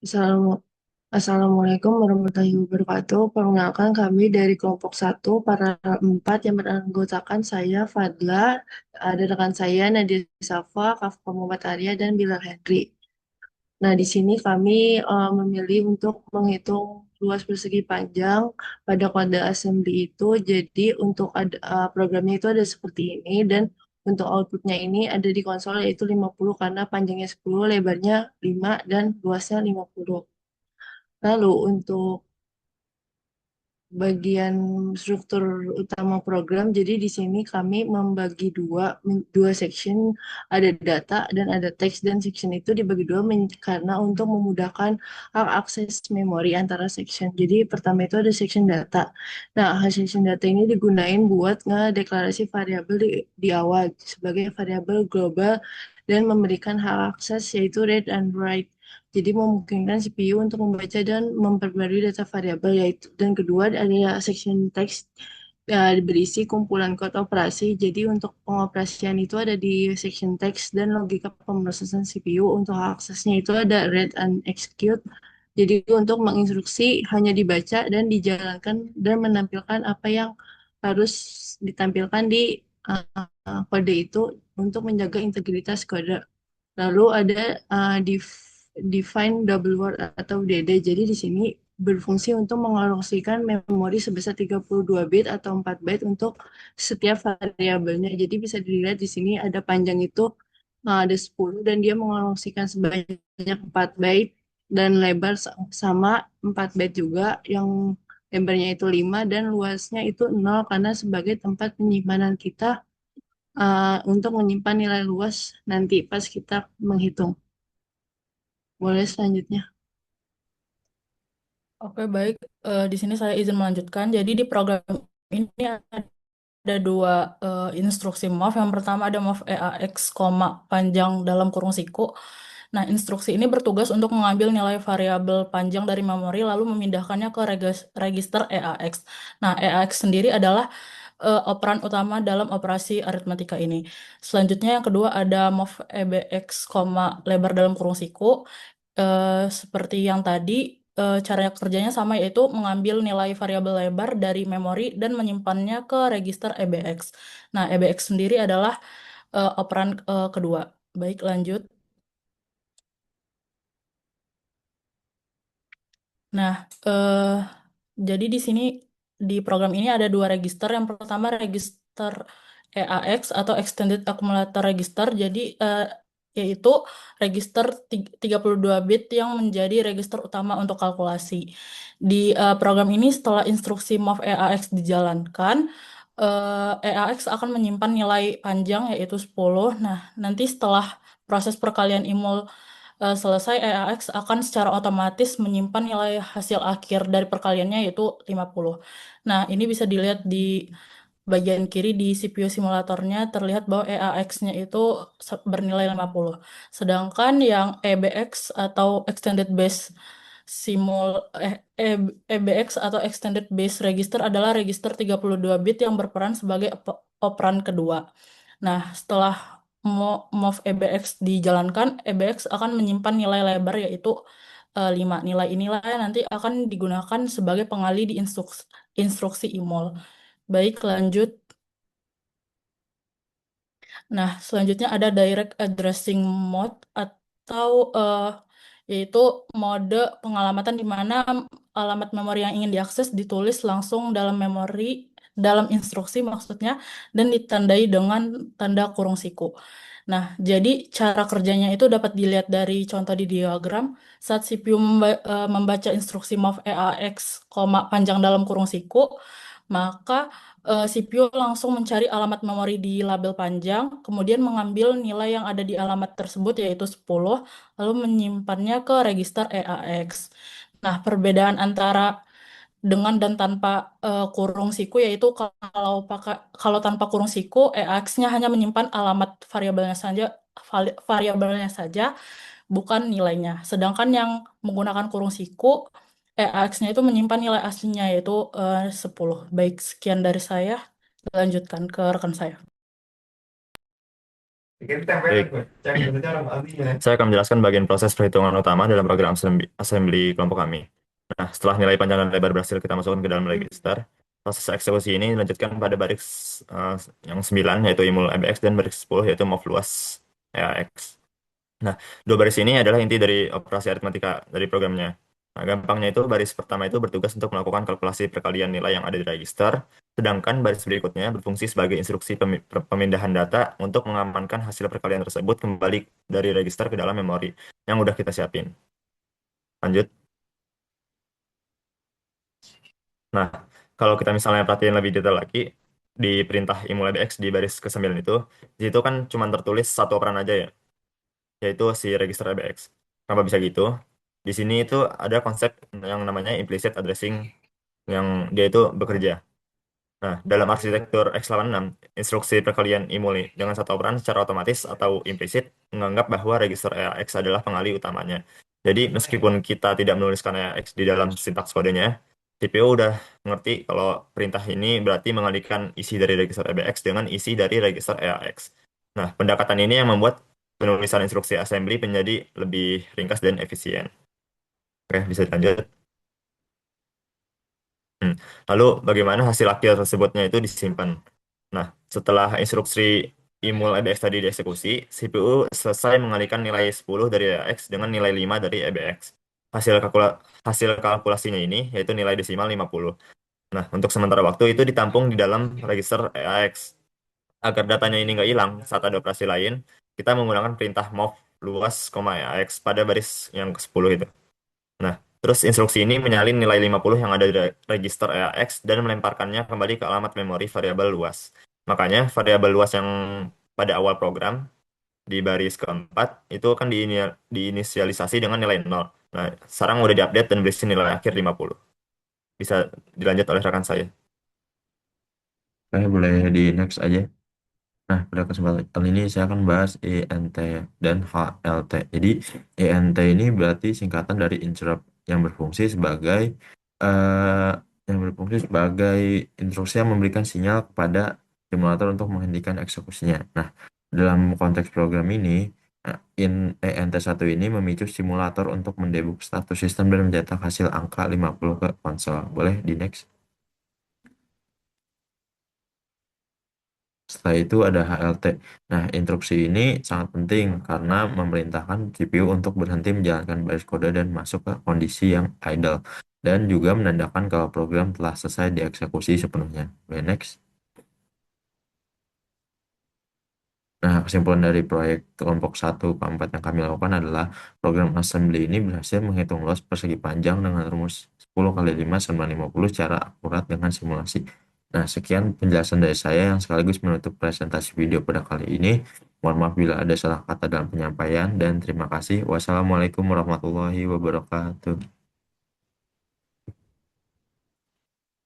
Assalamu- Assalamualaikum warahmatullahi wabarakatuh. Perkenalkan kami dari kelompok satu, para empat yang beranggotakan saya, Fadla, ada rekan saya, Nadia Safa, Kafka Muhammad Arya, dan Bilal Henry. Nah, di sini kami memilih untuk menghitung luas persegi panjang pada kode assembly itu. Jadi untuk programnya itu ada seperti ini dan untuk outputnya ini ada di konsol yaitu 50 karena panjangnya 10, lebarnya 5 dan luasnya 50. Lalu untuk bagian struktur utama program, jadi di sini kami membagi dua section, ada data dan ada teks, dan section itu dibagi dua karena untuk memudahkan hak akses memori antara section. Jadi pertama itu ada section data. Nah, section data ini digunain buat ngedeklarasi variabel di awal sebagai variabel global dan memberikan hak akses yaitu read and write. Jadi memungkinkan CPU untuk membaca dan memperbarui data variabel yaitu, dan kedua ada section text berisi kumpulan kode operasi. Jadi untuk pengoperasian itu ada di section text dan logika pemrosesan CPU. Untuk aksesnya itu ada read and execute. Jadi untuk menginstruksi hanya dibaca dan dijalankan dan menampilkan apa yang harus ditampilkan di kode itu untuk menjaga integritas kode. Lalu ada define double word atau DD. Jadi di sini berfungsi untuk mengalokasikan memori sebesar 32 bit atau 4 byte untuk setiap variabelnya. Jadi bisa dilihat di sini ada panjang itu ada 10 dan dia mengalokasikan sebanyak 4 byte dan lebar sama 4 byte juga yang lebarnya itu 5 dan luasnya itu 0 karena sebagai tempat penyimpanan kita untuk menyimpan nilai luas nanti pas kita menghitung. Boleh selanjutnya. Oke, baik. Di sini saya izin melanjutkan. Jadi di program ini ada dua instruksi move. Yang pertama ada move EAX, panjang dalam kurung siku. Nah, instruksi ini bertugas untuk mengambil nilai variabel panjang dari memori lalu memindahkannya ke register EAX. Nah, EAX sendiri adalah operan utama dalam operasi aritmatika ini. Selanjutnya yang kedua ada move EBX, lebar dalam kurung siku. Seperti yang tadi, cara kerjanya sama, yaitu mengambil nilai variabel lebar dari memori dan menyimpannya ke register EBX. Nah, EBX sendiri adalah operan kedua. Baik, lanjut. Nah, jadi di sini di program ini ada dua register. Yang pertama register EAX atau Extended Accumulator Register. Jadi yaitu register 32 bit yang menjadi register utama untuk kalkulasi. Di program ini setelah instruksi move EAX dijalankan, EAX akan menyimpan nilai panjang yaitu 10. Nah, nanti setelah proses perkalian IMUL selesai, EAX akan secara otomatis menyimpan nilai hasil akhir dari perkaliannya yaitu 50. Nah, ini bisa dilihat di bagian kiri di CPU simulatornya, terlihat bahwa EAX-nya itu bernilai 50. Sedangkan yang EBX atau Extended Base Simul EBX atau Extended Base Register adalah register 32 bit yang berperan sebagai operan kedua. Nah, setelah move EBX dijalankan, EBX akan menyimpan nilai lebar yaitu 5. Nilai inilah yang nanti akan digunakan sebagai pengali di instruksi IMUL. Baik, lanjut. Nah, selanjutnya ada direct addressing mode atau yaitu mode pengalamatan di mana alamat memori yang ingin diakses ditulis langsung dalam memori, dalam instruksi maksudnya, dan ditandai dengan tanda kurung siku. Nah, jadi cara kerjanya itu dapat dilihat dari contoh di diagram. Saat CPU membaca instruksi move EAX, panjang dalam kurung siku, maka CPU langsung mencari alamat memori di label panjang, kemudian mengambil nilai yang ada di alamat tersebut yaitu 10, lalu menyimpannya ke register EAX. Nah, perbedaan antara dengan dan tanpa kurung siku yaitu kalau tanpa kurung siku, EAX-nya hanya menyimpan alamat variabelnya saja, bukan nilainya. Sedangkan yang menggunakan kurung siku, EAX-nya itu menyimpan nilai aslinya yaitu 10. Baik, sekian dari saya. Lanjutkan ke rekan saya. Baik, saya akan menjelaskan bagian proses perhitungan utama dalam program assembly kelompok kami. Nah, setelah nilai panjang dan lebar berhasil kita masukkan ke dalam register, proses eksekusi ini dilanjutkan pada baris yang 9 yaitu imul EBX dan baris 10 yaitu mov luas EAX. Nah, dua baris ini adalah inti dari operasi aritmatika dari programnya. Nah, gampangnya itu baris pertama itu bertugas untuk melakukan kalkulasi perkalian nilai yang ada di register, sedangkan baris berikutnya berfungsi sebagai instruksi pemindahan data untuk mengamankan hasil perkalian tersebut kembali dari register ke dalam memori yang udah kita siapin. Lanjut. Nah, kalau kita misalnya perhatiin lebih detail lagi, di perintah imul.bx di baris ke-9 itu, di situ kan cuma tertulis satu operan aja ya, yaitu si register EBX. Kenapa bisa gitu? Di sini itu ada konsep yang namanya implicit addressing yang dia itu bekerja. Nah, dalam arsitektur x86, instruksi perkalian imuli dengan satu operan secara otomatis atau implisit menganggap bahwa register EAX adalah pengali utamanya. Jadi, meskipun kita tidak menuliskan EAX di dalam sintaks kodenya, CPU udah ngerti kalau perintah ini berarti mengalihkan isi dari register EBX dengan isi dari register EAX. Nah, pendekatan ini yang membuat penulisan instruksi assembly menjadi lebih ringkas dan efisien. Oke, bisa dilanjut. Hmm. Lalu bagaimana hasil akhir tersebutnya itu disimpan? Nah, setelah instruksi imul EBX tadi dieksekusi, CPU selesai mengalihkan nilai 10 dari EBX dengan nilai 5 dari EBX. Hasil kalkulasinya ini yaitu nilai desimal 50. Nah, untuk sementara waktu itu ditampung di dalam register EAX. Agar datanya ini nggak hilang saat ada operasi lain, kita menggunakan perintah mov luas, EAX pada baris yang ke-10 itu. Nah, terus instruksi ini menyalin nilai 50 yang ada di register EAX dan melemparkannya kembali ke alamat memori variabel luas. Makanya variabel luas yang pada awal program di baris keempat itu kan diinisialisasi dengan nilai 0. Nah, sekarang udah diupdate dan berisi nilai akhir 50. Bisa dilanjut oleh rekan saya. Saya boleh di next aja. Nah, pada kesempatan ini saya akan bahas ENT dan HLT. Jadi, ENT ini berarti singkatan dari interrupt yang berfungsi sebagai eh, instruksi yang memberikan sinyal kepada simulator untuk menghentikan eksekusinya. Nah, dalam konteks program ini, in ENT1 ini memicu simulator untuk mendebug status sistem dan mencetak hasil angka 50 ke konsol. Boleh di next? Setelah itu ada HLT. Nah, instruksi ini sangat penting karena memerintahkan CPU untuk berhenti menjalankan baris kode dan masuk ke kondisi yang idle. Dan juga menandakan kalau program telah selesai dieksekusi sepenuhnya. Oke, next. Nah, kesimpulan dari proyek kelompok 1 ke 4 yang kami lakukan adalah program assembly ini berhasil menghitung luas persegi panjang dengan rumus 10 kali 5 sama 50 secara akurat dengan simulasi. Nah, sekian penjelasan dari saya yang sekaligus menutup presentasi video pada kali ini. Mohon maaf bila ada salah kata dalam penyampaian dan terima kasih. Wassalamualaikum warahmatullahi wabarakatuh.